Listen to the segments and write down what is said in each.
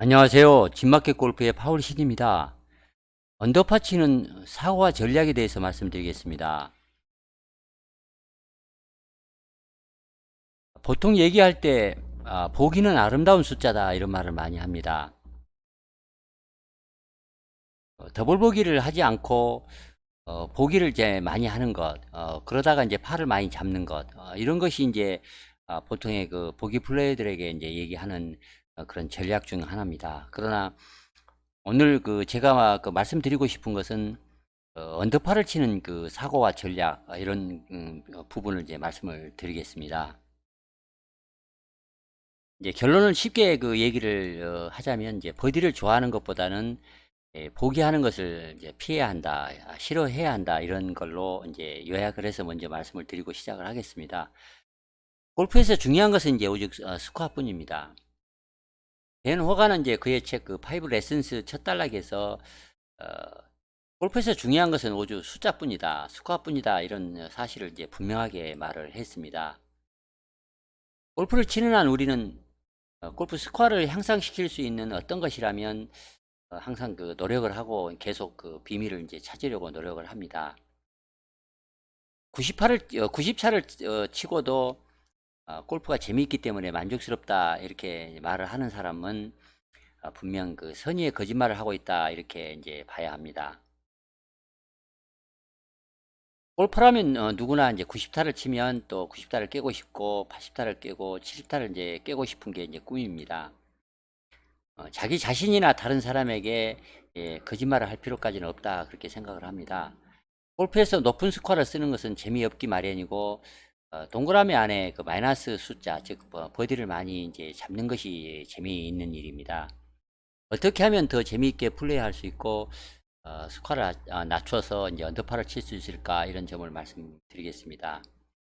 안녕하세요. 진마켓 골프의 파울신입니다. 언더파 치는 사고와 전략에 대해서 말씀드리겠습니다. 보통 얘기할 때 보기는 아름다운 숫자다 이런 말을 많이 합니다. 더블 보기를 하지 않고 보기를 이제 많이 하는 것, 그러다가 이제 팔을 많이 잡는 것, 이런 것이 이제 보통의 그 보기 플레이들에게 이제 얘기하는 그런 전략 중 하나입니다. 그러나 오늘 그 제가 그 말씀드리고 싶은 것은 언더파를 치는 그 사고와 전략, 이런 부분을 이제 말씀을 드리겠습니다. 이제 결론을 쉽게 그 얘기를 하자면 이제 버디를 좋아하는 것보다는 보기하는 것을 이제 피해야 한다, 싫어해야 한다 이런 걸로 이제 요약을 해서 먼저 말씀을 드리고 시작을 하겠습니다. 골프에서 중요한 것은 이제 오직 스코어뿐입니다. 벤 호가는 이제 그의 책 그 파이브 레슨스 첫 단락에서 어, 골프에서 중요한 것은 오직 숫자뿐이다, 스코어뿐이다 이런 사실을 이제 분명하게 말을 했습니다. 골프를 치는 한 우리는 골프 스코어를 향상시킬 수 있는 어떤 것이라면 항상 그 노력을 하고 계속 그 비밀을 이제 찾으려고 노력을 합니다. 90차를 치고도 골프가 재미있기 때문에 만족스럽다 이렇게 말을 하는 사람은 분명 그 선의의 거짓말을 하고 있다 이렇게 이제 봐야 합니다. 골프라면 누구나 이제 90타를 치면 또 90타를 깨고 싶고 80타를 깨고 70타를 이제 깨고 싶은 게 이제 꿈입니다. 자기 자신이나 다른 사람에게 거짓말을 할 필요까지는 없다 그렇게 생각을 합니다. 골프에서 높은 스코어를 쓰는 것은 재미없기 마련이고 동그라미 안에 그 마이너스 숫자 즉 버디를 많이 이제 잡는 것이 재미있는 일입니다. 어떻게 하면 더 재미있게 플레이할 수 있고 스코어를 낮춰서 이제 언더파를 칠 수 있을까 이런 점을 말씀드리겠습니다.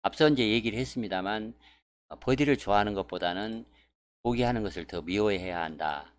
앞서 이제 얘기를 했습니다만 버디를 좋아하는 것보다는 보기하는 것을 더 미워해야 한다.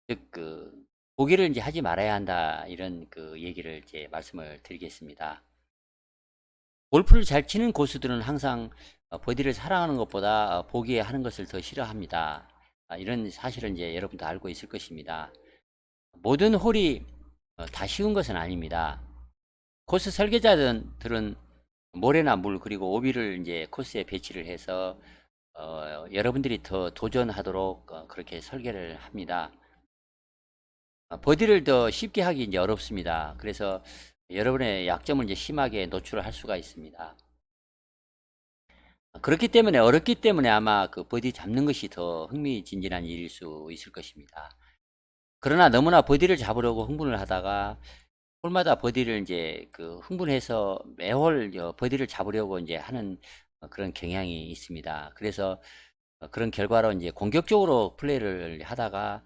즉 그 보기를 이제 하지 말아야 한다 이런 그 얘기를 이제 말씀을 드리겠습니다. 골프를 잘 치는 고수들은 항상 버디를 사랑하는 것보다 보기하는 것을 더 싫어합니다. 이런 사실은 이제 여러분도 알고 있을 것입니다. 모든 홀이 다 쉬운 것은 아닙니다. 코스 설계자들은 모래나 물 그리고 오비를 이제 코스에 배치를 해서 여러분들이 더 도전하도록 그렇게 설계를 합니다. 버디를 더 쉽게 하기 이제 어렵습니다. 그래서 여러분의 약점을 이제 심하게 노출을 할 수가 있습니다. 그렇기 때문에 어렵기 때문에 아마 그 버디 잡는 것이 더 흥미진진한 일일 수 있을 것입니다. 그러나 너무나 버디를 잡으려고 흥분을 하다가 홀마다 버디를 이제 그 흥분해서 매홀 버디를 잡으려고 이제 하는 그런 경향이 있습니다. 그래서 그런 결과로 이제 공격적으로 플레이를 하다가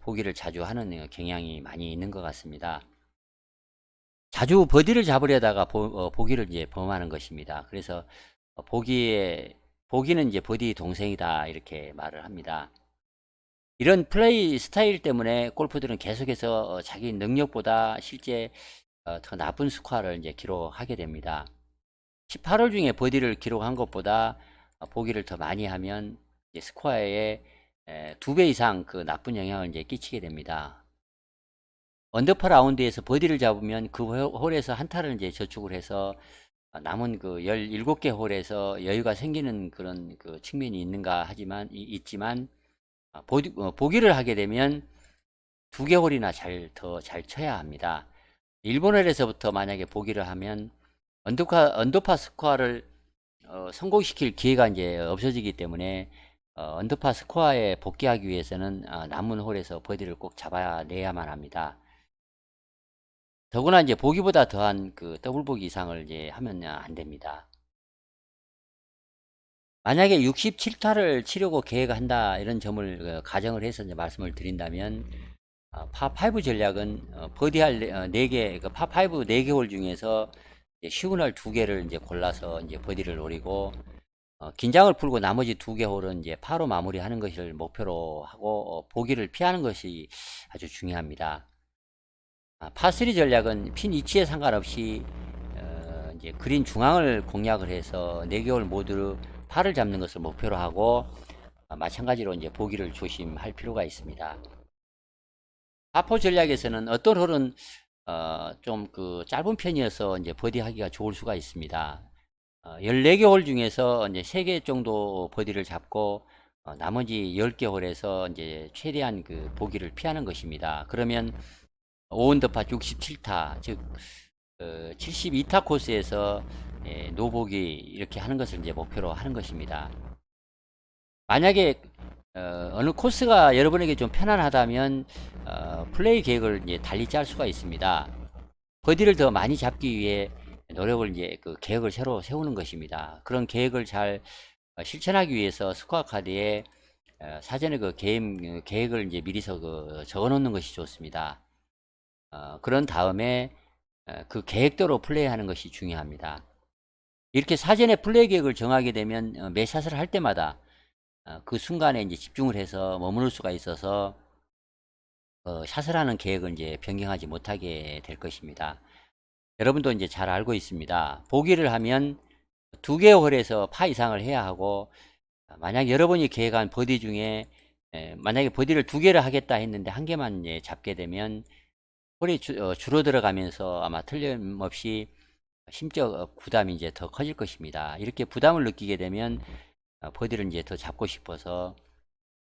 보기를 자주 하는 경향이 많이 있는 것 같습니다. 자주 버디를 잡으려다가 보기를 이제 범하는 것입니다. 그래서 보기는 이제 버디 동생이다 이렇게 말을 합니다. 이런 플레이 스타일 때문에 골프들은 계속해서 자기 능력보다 실제 더 나쁜 스코어를 이제 기록하게 됩니다. 18홀 중에 버디를 기록한 것보다 보기를 더 많이 하면 스코어에 2배 이상 그 나쁜 영향을 이제 끼치게 됩니다. 언더파 라운드에서 버디를 잡으면 그 홀에서 한타를 이제 저축을 해서 남은 그 17개 홀에서 여유가 생기는 그런 그 측면이 있는가 하지만 있지만 보기를 하게 되면 2개 홀이나 더 잘 쳐야 합니다. 일본홀에서부터 만약에 보기를 하면 언더파 스코어를 성공시킬 기회가 이제 없어지기 때문에 언더파 스코어에 복귀하기 위해서는 남은 홀에서 버디를 꼭 잡아내야만 합니다. 더구나 이제 보기보다 더한 그 더블 보기 이상을 이제 하면 안 됩니다. 만약에 67타를 치려고 계획한다 이런 점을 가정을 해서 이제 말씀을 드린다면 파5 전략은 버디할 4개 그 파5 4개 홀 중에서 쉬운 홀 2개를 이제 골라서 이제 버디를 노리고 긴장을 풀고 나머지 2개 홀은 이제 파로 마무리하는 것을 목표로 하고 보기를 피하는 것이 아주 중요합니다. 파3 전략은 핀 위치에 상관없이 이제 그린 중앙을 공략을 해서 4개월 모두 파를 잡는 것을 목표로 하고 마찬가지로 이제 보기를 조심할 필요가 있습니다. 파포 전략에서는 어떤 홀은 좀 그 짧은 편이어서 이제 버디하기가 좋을 수가 있습니다. 14개 홀 중에서 이제 3개 정도 버디를 잡고 나머지 10개 홀에서 이제 최대한 그 보기를 피하는 것입니다. 그러면 5언더파 67타, 즉 72타 코스에서 노보기 이렇게 하는 것을 이제 목표로 하는 것입니다. 만약에 어느 코스가 여러분에게 좀 편안하다면 플레이 계획을 이제 달리 짤 수가 있습니다. 버디를 더 많이 잡기 위해 노력을 이제 그 계획을 새로 세우는 것입니다. 그런 계획을 잘 실천하기 위해서 스코어 카드에 사전에 그 계획을 이제 미리서 그 적어 놓는 것이 좋습니다. 그런 다음에 그 계획대로 플레이하는 것이 중요합니다. 이렇게 사전에 플레이 계획을 정하게 되면 매 샷을 할 때마다 그 순간에 이제 집중을 해서 머무를 수가 있어서 샷을 하는 계획을 이제 변경하지 못하게 될 것입니다. 여러분도 이제 잘 알고 있습니다. 보기를 하면 2개 홀에서 파 이상을 해야 하고, 만약 여러분이 계획한 버디 중에 만약에 버디를 2개를 하겠다 했는데 1개만 잡게 되면 홀이 줄어들어 가면서 아마 틀림없이 심적 부담이 이제 더 커질 것입니다. 이렇게 부담을 느끼게 되면 버디를 이제 더 잡고 싶어서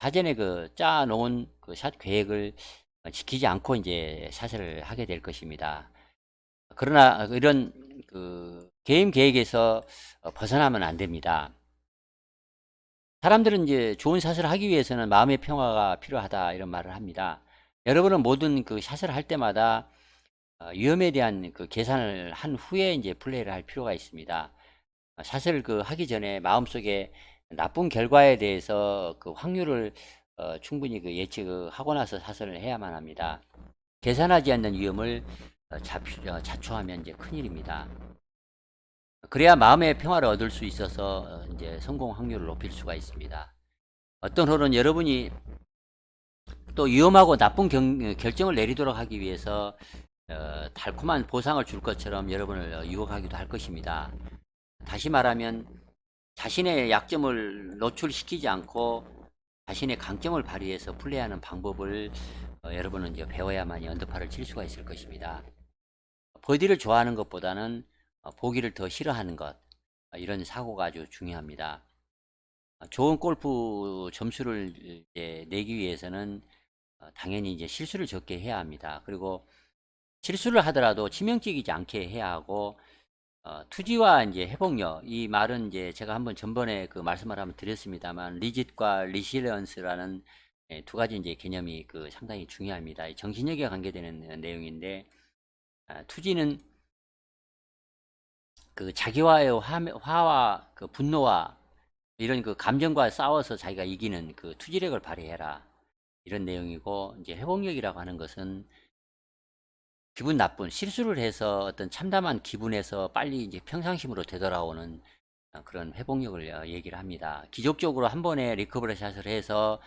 사전에 그 짜놓은 그 샷 계획을 지키지 않고 이제 샷을 하게 될 것입니다. 그러나 이런 그 게임 계획에서 벗어나면 안 됩니다. 사람들은 이제 좋은 샷을 하기 위해서는 마음의 평화가 필요하다 이런 말을 합니다. 여러분은 모든 그 샷을 할 때마다 위험에 대한 그 계산을 한 후에 이제 플레이를 할 필요가 있습니다. 샷을 그 하기 전에 마음속에 나쁜 결과에 대해서 그 확률을 충분히 그 예측하고 나서 샷을 해야만 합니다. 계산하지 않는 위험을 자초하면 이제 큰일입니다. 그래야 마음의 평화를 얻을 수 있어서 이제 성공 확률을 높일 수가 있습니다. 어떤 홀은 여러분이 또 위험하고 나쁜 결정을 내리도록 하기 위해서 달콤한 보상을 줄 것처럼 여러분을 유혹하기도 할 것입니다. 다시 말하면 자신의 약점을 노출시키지 않고 자신의 강점을 발휘해서 플레이하는 방법을 여러분은 이제 배워야만이 언더파를 칠 수가 있을 것입니다. 버디를 좋아하는 것보다는 보기를 더 싫어하는 것, 이런 사고가 아주 중요합니다. 좋은 골프 점수를 이제 내기 위해서는 당연히 이제 실수를 적게 해야 합니다. 그리고 실수를 하더라도 치명적이지 않게 해야 하고, 투지와 이제 회복력, 이 말은 이제 제가 한번 전번에 그 말씀을 한번 드렸습니다만, 리짓과 리실리언스라는 두 가지 이제 개념이 그 상당히 중요합니다. 정신력에 관계되는 내용인데, 투지는 그 자기와의 화와 그 분노와 이런 그 감정과 싸워서 자기가 이기는 그 투지력을 발휘해라, 이런 내용이고, 이제 회복력이라고 하는 것은 기분 나쁜 실수를 해서 어떤 참담한 기분에서 빨리 이제 평상심으로 되돌아오는 그런 회복력을 얘기를 합니다. 기적적으로 한 번에 리커버리 샷을 해서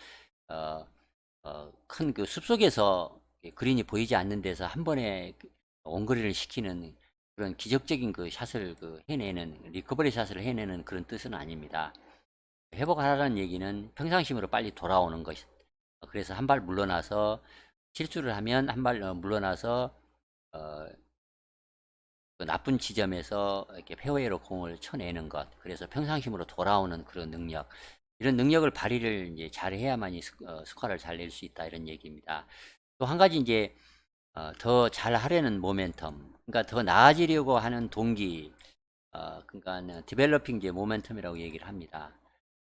큰 그 숲속에서 그린이 보이지 않는 데서 한 번에 원거리를 시키는 그런 기적적인 그 샷을 그 해내는, 리커버리 샷을 해내는 그런 뜻은 아닙니다. 회복하라는 얘기는 평상심으로 빨리 돌아오는 것. 그래서 한 발 물러나서 실수를 하면 한 발 물러나서 어, 그 나쁜 지점에서 이렇게 페어웨이로 공을 쳐내는 것. 그래서 평상심으로 돌아오는 그런 능력. 이런 능력을 발휘를 이제 잘 해야만이 스코어를 잘 낼 수 있다, 이런 얘기입니다. 또 한 가지 이제 더 잘 하려는 모멘텀. 그러니까 더 나아지려고 하는 동기. 그러니까 디벨로핑 이제 모멘텀이라고 얘기를 합니다.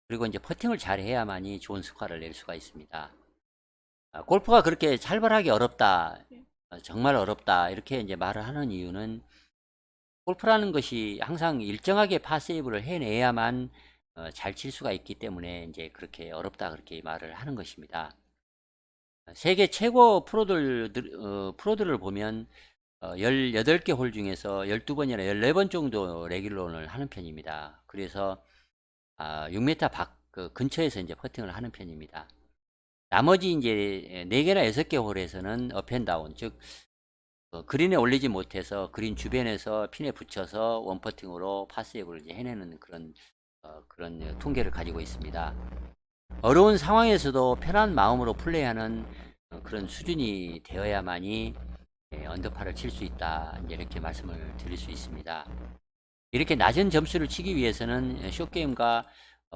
그리고 이제 퍼팅을 잘 해야만이 좋은 스코어를 낼 수가 있습니다. 골프가 그렇게 살벌하게 어렵다, 정말 어렵다 이렇게 이제 말을 하는 이유는, 골프라는 것이 항상 일정하게 파세이브를 해내야만 잘 칠 수가 있기 때문에 이제 그렇게 어렵다 그렇게 말을 하는 것입니다. 세계 최고 프로들을 보면 18개 홀 중에서 12번이나 14번 정도 레귤런을 하는 편입니다. 그래서 6m 밖 그 근처에서 이제 퍼팅을 하는 편입니다. 나머지 이제 4개나 6개 홀에서는 업앤다운, 즉 그린에 올리지 못해서 그린 주변에서 핀에 붙여서 원퍼팅으로 파세이브를 이제 해내는 그런 통계를 가지고 있습니다. 어려운 상황에서도 편한 마음으로 플레이하는 그런 수준이 되어야만이 언더파를 칠 수 있다. 이제 이렇게 말씀을 드릴 수 있습니다. 이렇게 낮은 점수를 치기 위해서는 숏게임과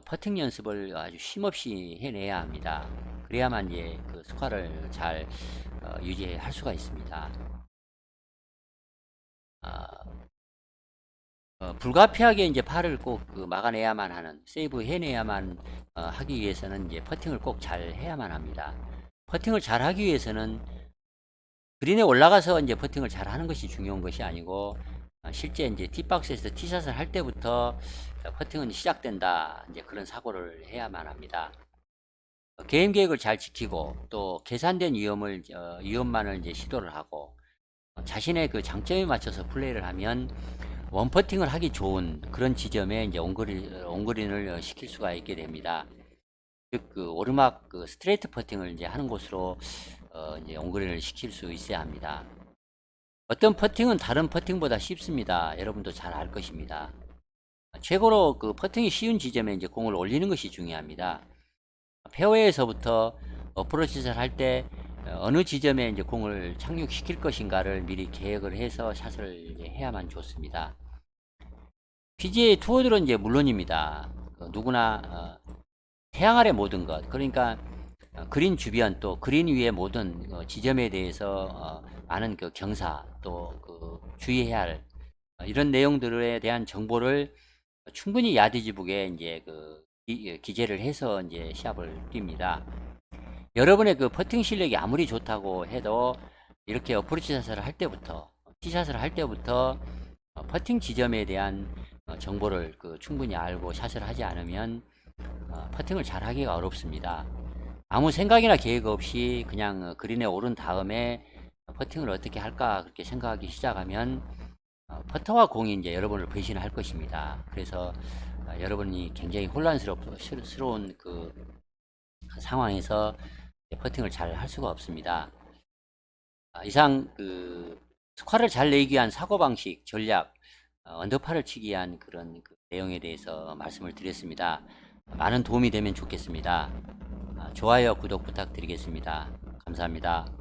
퍼팅 연습을 아주 쉼없이 해내야 합니다. 그래야만 이제 그 스코어를 잘 유지할 수가 있습니다. 불가피하게 이제 팔을 꼭 막아내야만 하는, 세이브 해내야만 하기 위해서는 이제 퍼팅을 꼭 잘 해야만 합니다. 퍼팅을 잘 하기 위해서는 그린에 올라가서 이제 퍼팅을 잘 하는 것이 중요한 것이 아니고, 실제 이제 티박스에서 티샷을 할 때부터 퍼팅은 시작된다. 이제 그런 사고를 해야만 합니다. 게임 계획을 잘 지키고 또 계산된 위험만을 이제 시도를 하고 자신의 그 장점에 맞춰서 플레이를 하면 원퍼팅을 하기 좋은 그런 지점에 이제 온그린을 시킬 수가 있게 됩니다. 즉, 그 오르막 그 스트레이트 퍼팅을 이제 하는 곳으로 이제 온그린을 시킬 수 있어야 합니다. 어떤 퍼팅은 다른 퍼팅보다 쉽습니다. 여러분도 잘 알 것입니다. 최고로 그 퍼팅이 쉬운 지점에 이제 공을 올리는 것이 중요합니다. 페어웨이에서부터 어프로치를 할 때 어느 지점에 이제 공을 착륙시킬 것인가를 미리 계획을 해서 샷을 이제 해야만 좋습니다. PGA 투어들은 이제 물론입니다. 누구나 태양 아래 모든 것, 그러니까 그린 주변 또 그린 위의 모든 지점에 대해서 많은 그 경사 또 그 주의해야 할 이런 내용들에 대한 정보를 충분히 야디지북에 이제 그 기재를 해서 이제 시합을 뜁니다. 여러분의 그 퍼팅 실력이 아무리 좋다고 해도 이렇게 어프로치 샷을 할 때부터 티샷을 할 때부터 퍼팅 지점에 대한 정보를 충분히 알고 샷을 하지 않으면 퍼팅을 잘 하기가 어렵습니다. 아무 생각이나 계획 없이 그냥 그린에 오른 다음에 퍼팅을 어떻게 할까 그렇게 생각하기 시작하면 퍼터와 공이 이제 여러분을 배신할 것입니다. 그래서 여러분이 굉장히 혼란스러운 그 상황에서 퍼팅을 잘 할 수가 없습니다. 이상 그 스코어를 잘 내기 위한 사고방식, 전략, 언더파를 치기 위한 그런 그 내용에 대해서 말씀을 드렸습니다. 많은 도움이 되면 좋겠습니다. 좋아요, 구독 부탁드리겠습니다. 감사합니다.